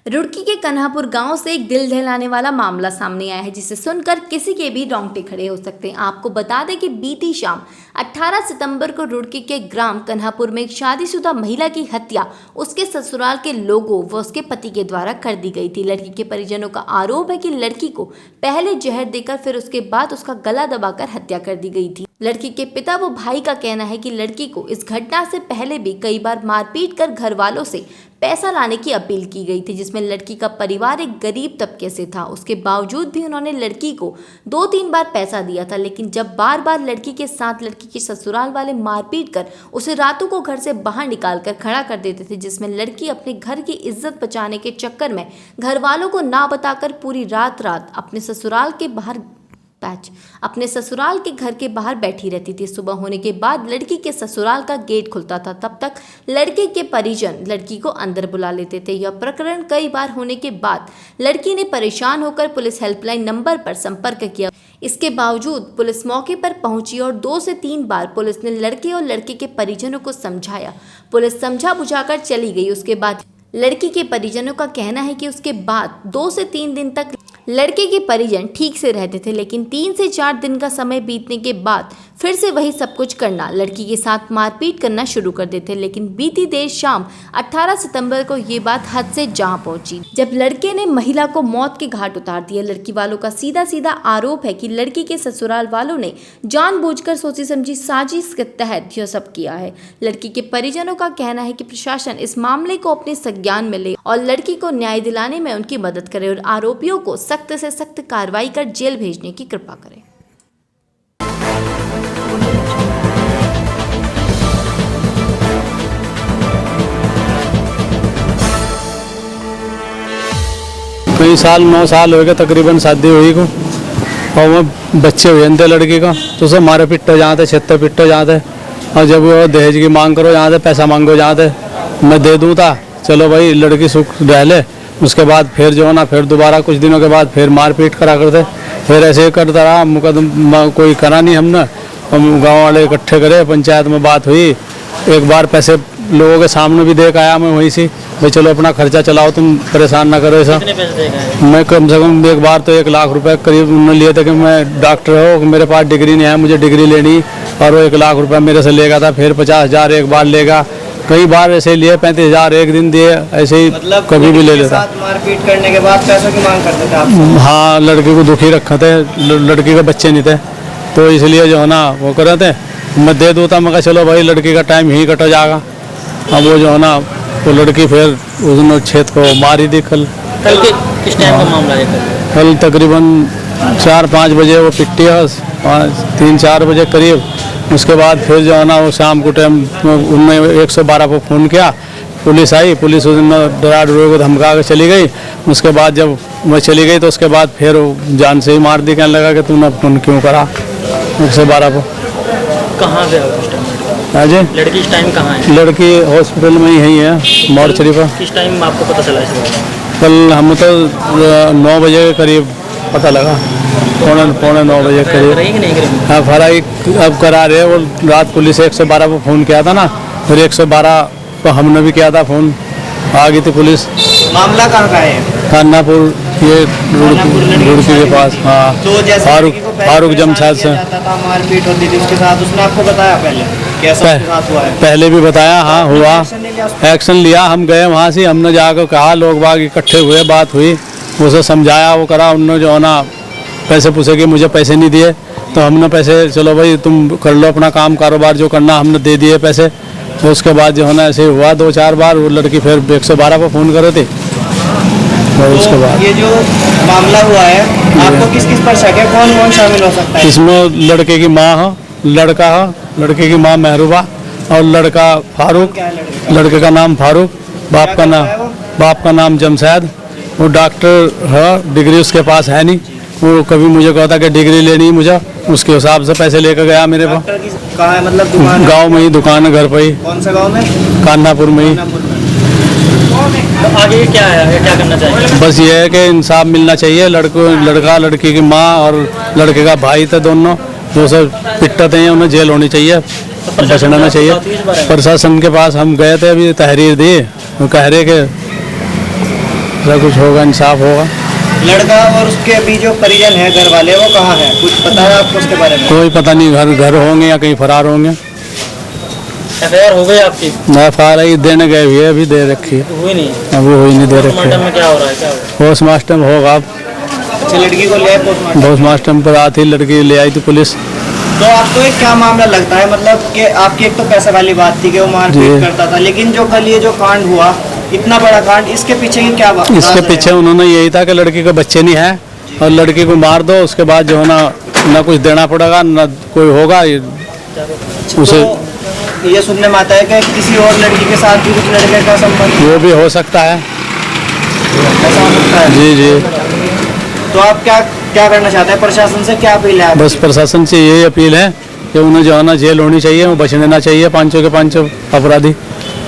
रुड़की के कन्हापुर गांव से एक दिल दहलाने वाला मामला सामने आया है, जिसे सुनकर किसी के भी रोंगटे खड़े हो सकते हैं। आपको बता दें कि बीती शाम 18 सितंबर को रुड़की के ग्राम कन्हापुर में एक शादीशुदा महिला की हत्या उसके ससुराल के लोगों व उसके पति के द्वारा कर दी गई थी। लड़की के परिजनों का आरोप है कि लड़की को पहले जहर देकर फिर उसके बाद उसका गला दबाकर हत्या कर दी गई थी। लड़की के पिता व भाई का कहना है कि लड़की को इस घटना से पहले भी कई बार मारपीट कर घर वालों से पैसा लाने की अपील की गई थी, जिसमें लड़की का परिवार एक गरीब तबके से था। उसके बावजूद भी उन्होंने लड़की को 2-3 बार पैसा दिया था, लेकिन जब बार बार लड़की के साथ लड़की के ससुराल वाले मारपीट कर उसे रातों को घर से बाहर निकाल कर खड़ा कर देते थे, जिसमें लड़की अपने घर की इज्जत बचाने के चक्कर में घर वालों को ना बताकर पूरी रात अपने ससुराल के घर के बाहर बैठी रहती थी। सुबह होने के बाद लड़की के ससुराल का गेट खुलता था, तब तक लड़के के परिजन लड़की को अंदर बुला लेते थे। यह प्रकरण कई बार होने के बाद लड़की ने परेशान होकर पुलिस हेल्पलाइन नंबर पर संपर्क किया। इसके बावजूद पुलिस मौके पर पहुंची और 2 से 3 बार पुलिस ने लड़के और लड़के के परिजनों को समझाया। पुलिस समझा बुझाकर चली गई। उसके बाद लड़की के परिजनों का कहना है कि उसके बाद 2 से 3 दिन तक लड़के के परिजन ठीक से रहते थे, लेकिन 3 से 4 दिन का समय बीतने के बाद फिर से वही सब कुछ करना, लड़की के साथ मारपीट करना शुरू कर देते। लेकिन बीती देर शाम 18 सितंबर को ये बात हद से जहां पहुंची, जब लड़के ने महिला को मौत के घाट उतार दिया। लड़की वालों का सीधा आरोप है कि लड़की के ससुराल वालों ने जानबूझकर सोची समझी साजिश के तहत यह सब किया है। लड़की के परिजनों का कहना है कि प्रशासन इस मामले को अपने संज्ञान में ले और लड़की को न्याय दिलाने में उनकी मदद करे और आरोपियों को सख्त से सख्त कार्रवाई कर जेल भेजने की कृपा करे। कई साल 9 साल हो गए तकरीबन शादी हुई को, और वो बच्चे हुए थे लड़की का, तो सब मारे पिट्टे जाते, छत्ते पिट्टे जाते। और जब वो दहेज की मांग करो जाते, पैसा मांगो जाते, मैं दे दूँ था, चलो भाई लड़की सुख रह ले। उसके बाद फिर जो है ना, फिर दोबारा कुछ दिनों के बाद फिर मारपीट करा करते। फिर ऐसे करता रहा, मुकदमा कोई करा नहीं हमने। गाँव वाले इकट्ठे करे, पंचायत में बात हुई। एक बार पैसे लोगों के सामने भी देख आया मैं वहीं से, भाई चलो अपना खर्चा चलाओ, तुम परेशान ना करो ऐसा। मैं कम से कम एक बार तो 1 लाख रुपए करीब उन्होंने लिए थे कि मैं डॉक्टर हो, मेरे पास डिग्री नहीं है, मुझे डिग्री लेनी, और वो 1 लाख रुपए मेरे से लेगा था। फिर 50,000 एक बार लेगा, कई बार ऐसे लिए 35,000 एक दिन दिए, ऐसे ही मतलब कभी भी ले लेता। मारपीट करने के बाद पैसों की मांग करते थे आप? हाँ, लड़की को दुखी रखा थे, लड़की के बच्चे नहीं थे, तो इसलिए जो है ना वो कर रहे थे। मैं दे दूँ, मैं चलो भाई लड़की का टाइम ही कट जाएगा। अब वो जो है ना, वो लड़की फिर उसने छेद को मारी दी। कल किस टाइम का मामला है? कल तकरीबन 4-5 बजे वो पिट्टी है, 3-4 बजे करीब। उसके बाद फिर जो है ना, वो शाम को टाइम उनने 112 को फ़ोन किया, पुलिस आई। पुलिस उसने डरा डरो को धमका के चली गई। उसके बाद जब मैं चली गई तो उसके बाद फिर जान से ही मार दी। कहने लगा कि तूने फ़ोन क्यों करा 112 को। कहाँ पे जी लड़की इस टाइम कहाँ है? लड़की हॉस्पिटल में ही है, मोर्चरी पर। किस टाइम आपको पता चला इसका? कल हम तो 9 बजे के करीब पता लगा, पौने 9 बजे करीब। हाँ, फराई अब करा रहे। वो रात पुलिस 112 को फ़ोन किया था ना, फिर 112 को हमने भी किया था फ़ोन, आ गई थी पुलिस। मामला कहाँ का है? कन्हापुर, ये रुड़की के पास। हाँ, फारूक जमशेद से मारपीट होती थी उसके साथ, उसने आपको बताया पहले कैसा हुआ है? पहले भी बताया, हाँ हुआ, एक्शन लिया। हम गए वहाँ से, हमने जाकर कहा, लोग बाग इकट्ठे हुए, बात हुई, उसे समझाया, वो करा। उन्होंने जो है ना पैसे पूछे कि मुझे पैसे नहीं दिए, तो हमने पैसे, चलो भाई तुम कर लो अपना काम कारोबार जो करना, हमने दे दिए पैसे। तो उसके बाद जो है ना ऐसे हुआ 2-4 बार। वो लड़की फिर 112 पर फ़ोन करे थे। और उसके बाद ये जो मामला हुआ है, आपको किस किस पर शक है? कौन कौन शामिल हो सकता है इसमें? लड़के की माँ है, लड़का है, लड़के की माँ महरूबा और लड़का फारूक। लड़के का नाम फारूक, बाप का नाम जमशेद। वो डॉक्टर है, डिग्री उसके पास है नहीं। वो कभी मुझे कहता कि डिग्री लेनी है मुझे, उसके हिसाब से पैसे लेकर गया मेरे पास। कहाँ है मतलब दुकान? गाँव में ही दुकान है, घर पर ही। कौन सा गाँव में? कन्हापुर में ही। तो आगे क्या है, क्या करना चाहिए? बस ये है कि इंसाफ मिलना चाहिए। लड़का लड़की की माँ और लड़के का भाई थे दोनों, जो सब पिट्टे थे, उन्हें जेल होनी चाहिए, बचना चाहिए। प्रशासन के पास हम गए थे, अभी तहरीर दी, वो कह रहे कि सब कुछ होगा, इंसाफ होगा। लड़का और उसके अभी जो परिजन है, घर वाले, वो कहाँ है? कुछ पता है आपको उसके बारे में? कोई पता नहीं, घर होंगे या कहीं फरार होंगे। एफआईआर हो गई आपकी? एफआईआर देने गए हुए, अभी दे रखी है। हुई नहीं? अभी हुई नहीं, दे रखी है। में क्या हो रहा है, क्या हो रहा है? पोस्टमार्टम होगा अब। अच्छा, लड़की को ले आए पोस्टमार्टम? पोस्टमार्टम पर आती लड़की ले आई थी पुलिस। तो आपको एक क्या मामला लगता है, मतलब कि आपकी एक तो पैसे वाली बात थी कि वो मारपीट करता था, लेकिन जो कल ये जो कांड हुआ, इतना बड़ा कांड, इसके पीछे की क्या बात? इसके पीछे उन्होंने यही था कि लड़की को बच्चे नहीं है और लड़की को मार दो, उसके बाद जो है ना कुछ देना पड़ेगा, ना कोई होगा उसे। तो ये सुनने में आता है कि किसी और लड़की के साथ भी कुछ लड़के का संबंध, वो भी हो सकता है। ऐसा हो सकता है? जी जी। तो आप क्या क्या करना चाहते हैं? प्रशासन से क्या अपील है? बस प्रशासन से यही अपील है कि उन्हें जो है ना जेल होनी चाहिए, वो बचने ना चाहिए, पांचों के पांचों अपराधी।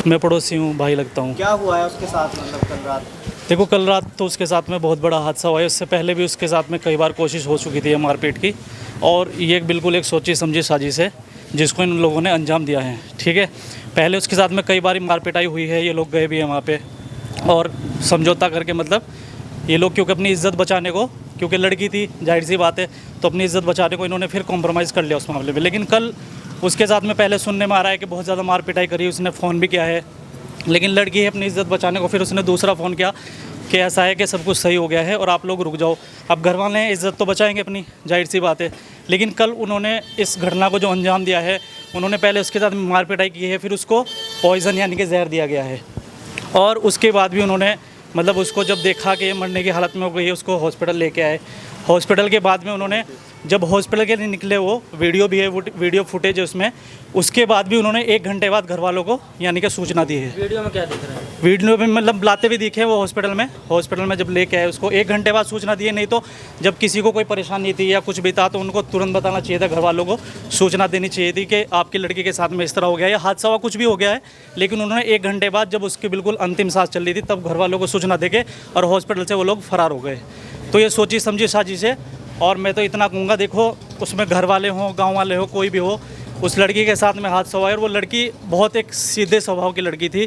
मैं पड़ोसी हूँ, भाई लगता हूँ। क्या हुआ है उसके साथ, मतलब कल रात? देखो, कल रात तो उसके साथ में बहुत बड़ा हादसा हुआ है। उससे पहले भी उसके साथ में कई बार कोशिश हो चुकी थी मारपीट की, और ये बिल्कुल एक सोची समझी साजिश है जिसको इन लोगों ने अंजाम दिया है। ठीक है, पहले उसके साथ में कई बार मारपीटाई हुई है, ये लोग गए भी हैं वहाँ पे और समझौता करके, मतलब ये लोग क्योंकि अपनी इज्जत बचाने को, क्योंकि लड़की थी जाहिर सी बात है, तो अपनी इज्जत बचाने को इन्होंने फिर कॉम्प्रोमाइज़ कर लिया उस मामले में। लेकिन कल उसके साथ में पहले सुनने में आ रहा है कि बहुत ज़्यादा मार पिटाई करी, उसने फ़ोन भी किया है, लेकिन लड़की है अपनी इज्जत बचाने को फिर उसने दूसरा फ़ोन किया कि ऐसा है कि सब कुछ सही हो गया है और आप लोग रुक जाओ। अब घर वाले हैं, इज़्ज़त तो बचाएंगे अपनी, जाहिर सी बात है। लेकिन कल उन्होंने इस घटना को जो अंजाम दिया है, उन्होंने पहले उसके साथ मार पिटाई की है, फिर उसको पॉइज़न यानी कि जहर दिया गया है, और उसके बाद भी उन्होंने मतलब उसको जब देखा कि ये मरने की हालत में हो गई है, उसको हॉस्पिटल लेके आए। हॉस्पिटल के बाद में उन्होंने जब हॉस्पिटल के लिए निकले, वो वीडियो भी है, वो वीडियो फुटेज है उसमें, उसके बाद भी उन्होंने 1 घंटे बाद घर वालों को यानी कि सूचना दी है। वीडियो में क्या दिख रहा है? वीडियो में मतलब बुलाते भी दिखे वो हॉस्पिटल में जब लेके आए उसको 1 घंटे बाद सूचना दी है। नहीं तो जब किसी को कोई परेशानी थी या कुछ भी था तो उनको तुरंत बताना चाहिए था, घर वालों को सूचना देनी चाहिए थी कि आपकी लड़की के साथ में इस तरह हो गया है, हादसा हुआ, कुछ भी हो गया है। लेकिन उन्होंने 1 घंटे बाद जब उसकी बिल्कुल अंतिम सांस चल रही थी तब घर वालों को सूचना देके और हॉस्पिटल से वो लोग फरार हो गए। तो ये सोची समझी साजिश है। और मैं तो इतना कहूँगा, देखो उसमें घर वाले हों, गाँव वाले हो, कोई भी हो, उस लड़की के साथ में हादसा हुआ है। और वो लड़की बहुत एक सीधे स्वभाव की लड़की थी।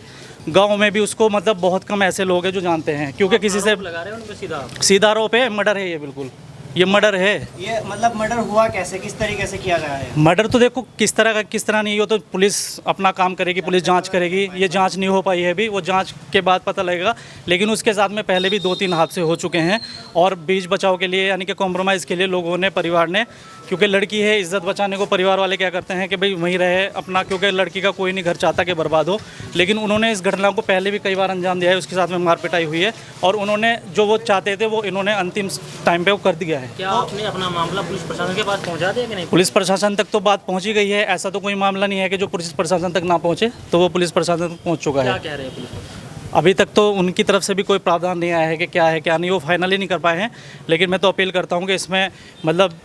गांव में भी उसको मतलब बहुत कम ऐसे लोग हैं जो जानते हैं, क्योंकि किसी से लगा रहे हैं उनको सीधा आरोप है, मर्डर है, ये बिल्कुल ये मर्डर है। ये मतलब मर्डर हुआ कैसे, किस तरीके से किया गया है? मर्डर तो देखो किस तरह का किस तरह नहीं हो तो पुलिस अपना काम करेगी, पुलिस जांच करेगी। ये जांच नहीं हो पाई है अभी, वो जांच के बाद पता लगेगा। लेकिन उसके साथ में पहले भी 2-3 हादसे हो चुके हैं और बीच बचाव के लिए यानी कि कॉम्प्रोमाइज़ के लिए लोगों ने, परिवार ने, क्योंकि लड़की है, इज्जत बचाने को परिवार वाले क्या करते हैं कि भाई वहीं रहे अपना, क्योंकि लड़की का कोई नहीं घर चाहता कि बर्बाद हो। लेकिन उन्होंने इस घटना को पहले भी कई बार अंजाम दिया है, उसके साथ में मार पिटाई हुई है और उन्होंने जो वो चाहते थे वो इन्होंने अंतिम टाइम पे वो कर दिया है। क्या आपने अपना मामला पुलिस प्रशासन के पास पहुंचा दिया कि नहीं? पुलिस प्रशासन तक तो बात पहुंची गई है, ऐसा तो कोई मामला नहीं है कि जो पुलिस प्रशासन तक ना पहुंचे, तो वो पुलिस प्रशासन तक पहुंच चुका है। क्या कह रहे हैं पुलिस? अभी तक तो उनकी तरफ से भी कोई प्रावधान नहीं आया है कि क्या है क्या नहीं, वो फाइनली नहीं कर पाए हैं। लेकिन मैं तो अपील करता हूँ कि इसमें मतलब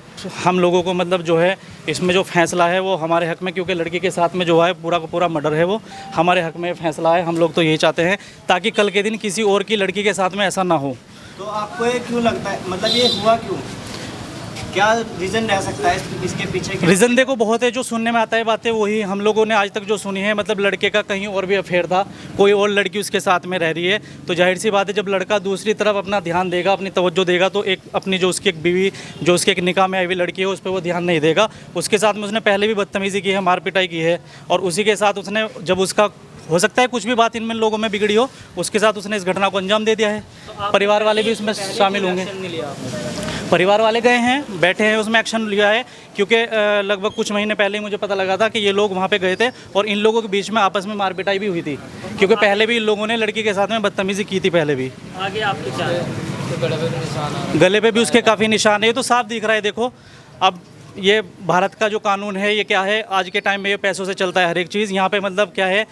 हम लोगों को मतलब जो है इसमें जो फैसला है वो हमारे हक में, क्योंकि लड़की के साथ में जो है पूरा का पूरा मर्डर है, वो हमारे हक में फैसला है। हम लोग तो यही चाहते हैं ताकि कल के दिन किसी और की लड़की के साथ में ऐसा ना हो। तो आपको ये क्यों लगता है, मतलब ये हुआ क्यों, क्या रीज़न रह सकता है इसके पीछे? रीज़न देखो बहुत है, जो सुनने में आता है बातें वही हम लोगों ने आज तक जो सुनी है। मतलब लड़के का कहीं और भी अफेयर था, कोई और लड़की उसके साथ में रह रही है, तो जाहिर सी बात है जब लड़का दूसरी तरफ अपना ध्यान देगा, अपनी तवज्जो देगा, तो एक अपनी जो उसकी एक बीवी, जो उसके एक निकाह में आई हुई लड़की है, उस पर वो ध्यान नहीं देगा। उसके साथ में उसने पहले भी बदतमीज़ी की है, मार पिटाई की है, और उसी के साथ उसने जब उसका हो सकता है कुछ भी बात इनमें लोगों में बिगड़ी हो, उसके साथ उसने इस घटना को अंजाम दे दिया है। परिवार वाले भी उसमें शामिल होंगे, परिवार वाले गए हैं, बैठे हैं, उसमें एक्शन लिया है। क्योंकि लगभग कुछ महीने पहले ही मुझे पता लगा था कि ये लोग वहाँ पे गए थे और इन लोगों के बीच में आपस में मार पिटाई भी हुई थी, क्योंकि पहले भी इन लोगों ने लड़की के साथ में बदतमीज़ी की थी पहले भी। आगे आपके क्या है? गले पे भी उसके काफ़ी निशान है, ये तो साफ दिख रहा है। देखो अब ये भारत का जो कानून है ये क्या है, आज के टाइम में ये पैसों से चलता है हर एक चीज़। यहाँ पे मतलब क्या है,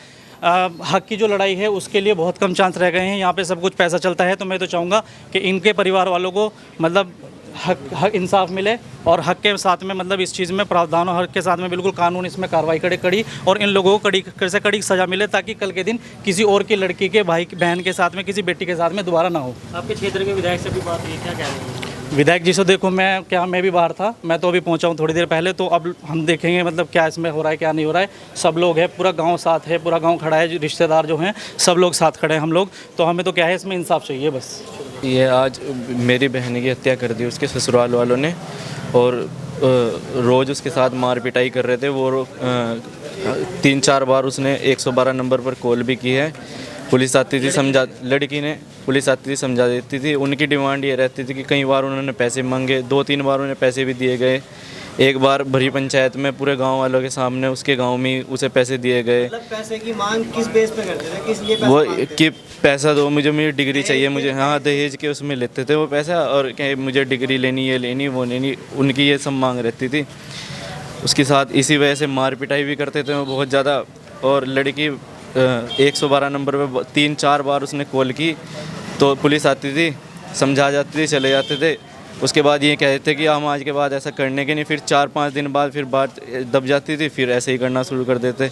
हक की जो लड़ाई है उसके लिए बहुत कम चांस रह गए हैं, यहाँ पे सब कुछ पैसा चलता है। तो मैं तो चाहूँगा कि इनके परिवार वालों को मतलब हक इंसाफ मिले और हक के साथ में मतलब इस चीज़ में प्रावधान और हक के साथ में बिल्कुल कानून इसमें कार्रवाई करे कड़ी, और इन लोगों को कड़ी से कड़ी सज़ा मिले, ताकि कल के दिन किसी और की लड़की के भाई बहन के साथ में, किसी बेटी के साथ में दोबारा ना हो। आपके क्षेत्र के विधायक से भी बात हुई, क्या कह रहे हैं? विधायक जी से देखो मैं भी बाहर था, मैं तो अभी पहुंचा हूं थोड़ी देर पहले, तो अब हम देखेंगे मतलब क्या इसमें हो रहा है क्या नहीं हो रहा है। सब लोग हैं, पूरा गांव साथ है, पूरा गांव खड़ा है, रिश्तेदार जो हैं सब लोग साथ खड़े हैं हम लोग, तो हमें तो क्या है इसमें इंसाफ चाहिए बस। ये आज मेरी बहन की हत्या कर दी उसके ससुराल वालों ने, और रोज़ उसके साथ मार पिटाई कर रहे थे। वो 3-4 बार उसने 112 नंबर पर कॉल भी की है। पुलिस आती थी लड़की ने पुलिस आती थी समझा देती थी। उनकी डिमांड ये रहती थी कि कई बार उन्होंने पैसे मांगे, 2-3 बार उन्हें पैसे भी दिए गए। एक बार भरी पंचायत में पूरे गांव वालों के सामने उसके गांव में उसे पैसे दिए गए। मतलब पैसे की मांग किस बेस पे करते थे, किस लिए पैसे वो मांगते थे? कि पैसा दो मुझे, मेरी डिग्री चाहिए मुझे, हाँ दहेज के उसमें लेते थे वो पैसा, और कहे मुझे डिग्री लेनी, ये लेनी वो लेनी, उनकी ये सब मांग रहती थी। उसके साथ इसी वजह से मार पिटाई भी करते थे वो बहुत ज़्यादा। और लड़की 112 नंबर पे 3-4 बार उसने कॉल की तो पुलिस आती थी, समझा जाती थी, चले जाते थे। उसके बाद ये कहते थे कि हम आज के बाद ऐसा करने के नहीं। फिर 4-5 दिन बाद फिर बात दब जाती थी, फिर ऐसे ही करना शुरू कर देते।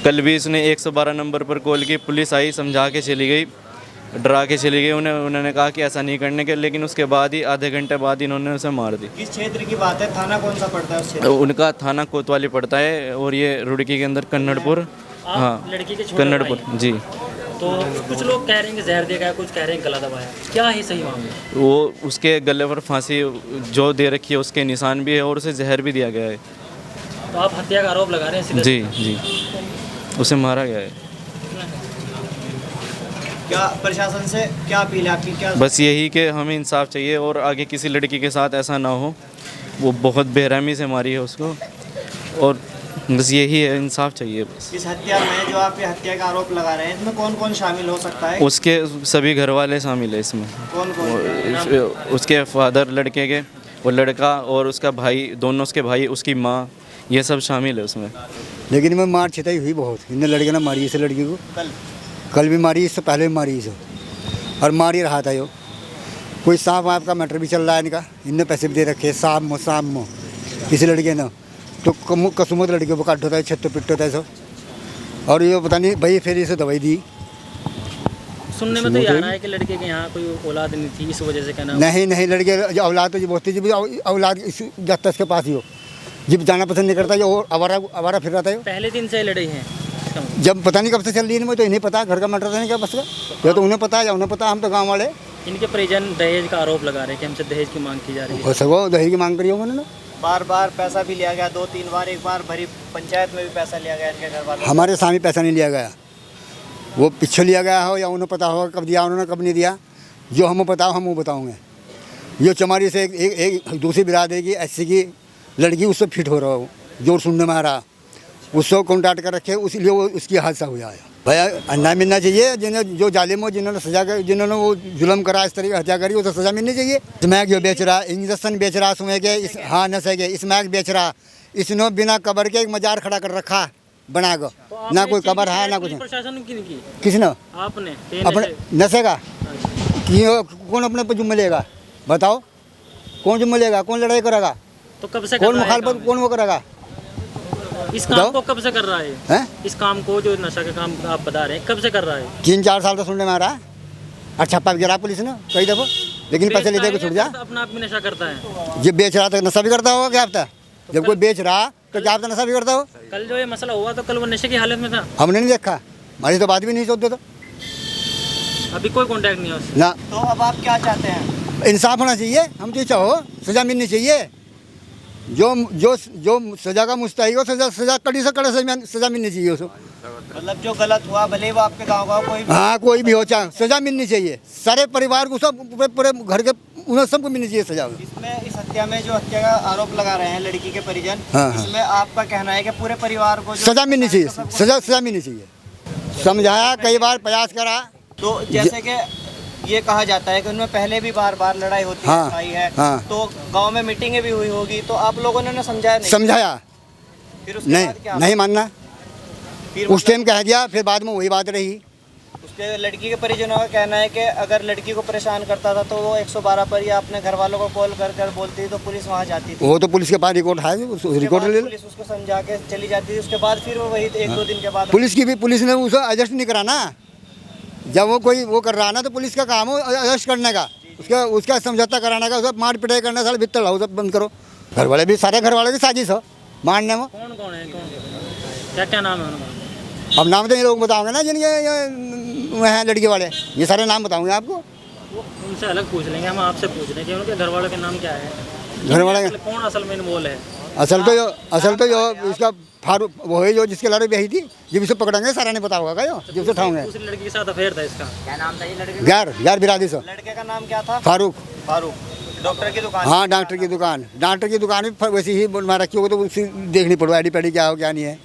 कल भी इसने 112 नंबर पर कॉल की, पुलिस आई, समझा के चली गई, डरा के चली गई। उन्होंने कहा कि ऐसा नहीं करने के, लेकिन उसके बाद ही आधे घंटे बाद इन्होंने उसे मार दी। किस क्षेत्र की बात है, थाना कौन सा पड़ता है उस क्षेत्र? उनका थाना कोतवाली पड़ता है, और ये रुड़की के अंदर कन्नड़पुर। हाँ, लड़की के छोटे कन्नड़पुर जी। तो कुछ लोग कह रहे हैं कि जहर दिया गया, कुछ कह रहे हैं गला दबाया, क्या है सही मामला? वो उसके गले पर फांसी जो दे रखी है उसके निशान भी है, और उसे जहर भी दिया गया है। तो आप हत्या का आरोप लगा रहे हैं सीधे? जी, उसे मारा गया है। क्या प्रशासन से क्या अपील है आपकी? क्या बस यही कि हमें इंसाफ चाहिए और आगे किसी लड़की के साथ ऐसा ना हो। वो बहुत बेरहमी से मारी है उसको, और बस यही है, इंसाफ चाहिए बस। इस हत्या में जो आप ये हत्या का आरोप लगा रहे हैं, इसमें कौन कौन शामिल हो सकता है? उसके सभी घर वाले शामिल है इसमें। कौन कौन? उसके फादर लड़के के, वो लड़का और उसका भाई, दोनों उसके भाई, उसकी माँ, ये सब शामिल है उसमें। लेकिन मैं मार छिताई हुई बहुत। इनने लड़के ने मारी इस लड़की को, कल भी मारी, इससे पहले भी मारी इसे, और मार ही रहा था। यो कोई सांप वाप का मैटर भी चल रहा है इनका। इनने पैसे भी दे रखे सांप मो इस लड़के ने, तो कसुमत लड़के को काट होता है, छत पिट होता है सब। और ये पता नहीं भाई फिर इसे दवाई दी। सुनने में तो ये आ रहा है कि लड़के के यहाँ कोई औलाद नहीं थी, इस वजह से कहना। नहीं लड़के औलाद तो जी बहुत थी, जब औलाद इस जब के पास ही हो, जब जाना पसंद नहीं करता, जो आवारा फिर रहा था। पहले दिन से लड़े हैं जब पता नहीं कब से चल रही है, मुझे तो इन्हें पता, घर का मैटर नहीं क्या बस का, या तो उन्हें पता या उन्हें पता, हम तो गाँव वाले। इनके परिजन दहेज का आरोप लगा रहे हैं कि हमसे दहेज की मांग की जा रही है। हो सको दहेज की मांग करी हो उन्होंने। बार बार पैसा भी लिया गया, 2-3 बार। एक बार भरी पंचायत में भी पैसा लिया गया इनके घर वालों। हमारे सामने पैसा नहीं लिया गया, वो पीछे लिया गया हो या उन्हें पता होगा कब दिया उन्होंने कब नहीं दिया। जो हमें बताओ हम वो बताओगे। ये चमारी से एक दूसरी बिरादरी की ऐसी की लड़की उससे फिट हो रहा हो, जोर सुनने में आ रहा, उसको कॉन्टैक्ट कर रखे, इसलिए वो उसकी हादसा हुआ है। भैया अन्याय मिलना चाहिए, जिन्हें जो जालिम हो, जिन्होंने सजा कर, जिन्होंने वो जुल्म करा, इस तरीके हत्या करी, उसे सजा मिलनी चाहिए। स्मैक जो बेच रहा, इंजेक्शन बेच रहा, सुने के हाँ नशे के स्मैक बेच रहा, इसने बिना कबर के एक मजार खड़ा कर रखा बना कर, ना कोई कबर है ना कुछ। प्रशासन की नहीं की किसने? आपने अपने नशे का कौन अपने पर जुम्मे लेगा? बताओ कौन जुम्मे लेगा? कौन लड़ाई करेगा? तो कब से कौन मुखालफत कौन वो करेगा? इस काम को कब से कर रहा है? हैं? इस काम को जो नशा का काम आप बता रहे हैं कब से कर रहा है? 3-4 साल तो सुनने में आ रहा है, और छप्पा भी गिरा पुलिस ने कई दफा, लेकिन पैसे लेते छुट जा। अपना आप भी नशा करता है। जब बेच रहा तो नशा भी करता होगा क्या हफ्ता? जब कोई बेच रहा तो क्या हफ्ता नशा भी करता हो? कल जो ये मसला हुआ तो कल वो नशे की हालत में था, हमने नहीं देखा, हमारी तो बात भी नहीं सोचते तो अभी कोई कांटेक्ट नहीं है उससे। ना। तो अब आप क्या चाहते हैं? इंसाफ होना चाहिए, हम तो चाहो सजा मिलनी चाहिए। जो सजा का मुस्तहिक हो, सजा कड़ी से कड़ी सजा मिलनी चाहिए उसको। मतलब जो गलत हुआ, भले वो आपके गाँव का कोई भी, हाँ कोई भी हो, चाहे सजा मिलनी चाहिए सारे परिवार को, सब पूरे घर के उन्हें सबको मिलनी चाहिए सजा। इसमें इस हत्या में जो हत्या का आरोप लगा रहे हैं लड़की के परिजन, हाँ। इसमें आपका कहना है कि पूरे परिवार को सजा मिलनी चाहिए, सजा मिलनी चाहिए। समझाया कई बार, प्रयास करा। तो जैसे कि ये कहा जाता है कि उनमें पहले भी बार लड़ाई होती हाँ, है, हाँ। तो गांव में मीटिंगें भी हुई होगी, तो आप लोगों ने समझाया नहीं? समझाया फिर उसके बाद क्या? नहीं मानना, फिर उस टाइम कह दिया, फिर बाद में वही बात रही। उसके लड़की के परिजनों का कहना है कि अगर लड़की को परेशान करता था तो वो 112 पर या अपने घर वालों को कॉल कर बोलती तो पुलिस वहाँ जाती थी। वो तो पुलिस के पास रिकॉर्ड है, रिकॉर्ड ले लो। पुलिस उसको समझा के चली जाती थी, उसके बाद फिर वो वही 1-2 दिन के बाद पुलिस ने उसे एडजस्ट नहीं करा ना। जब वो कोई वो कर रहा ना, तो पुलिस का काम हो एडजस्ट करने का। उसका उसका समझौता कराने का, उसका मार पिटाई करना, साले भीतर लाओ, सब बंद करो। घर वाले भी, सारे घर वाले की साजिश हो मारने में। कौन कौन है, कौन क्या क्या नाम है उनका? अब नाम तो ये लोग बताओगे ना, जिनके ये वो हैं लड़के वाले, ये सारे नाम बताऊंगे आपको। वो उनसे अलग पूछ लेंगे, हम आपसे पूछ रहे हैं कि उनके घर वालों के नाम क्या है, घर वाले कौन असल में इन्वॉल्व है? असल तो जो इसका फारूक वो है, जो जिसके लड़ाई ब्याही थी, जब इसे पकड़ेंगे सारा नहीं पता होगा क्या, जब से उठाओगे। दूसरी लड़की के साथ अफेयर था इसका, क्या नाम था ये लड़के? गैर बिरादी से। लड़के का नाम क्या था? फारूक। फारूक। डॉक्टर की दुकान? हाँ, डॉक्टर की दुकान भी वैसी ही बना रखी होगी, तो उसी देखनी पड़ो आईडी पैडी क्या हो क्या नहीं है।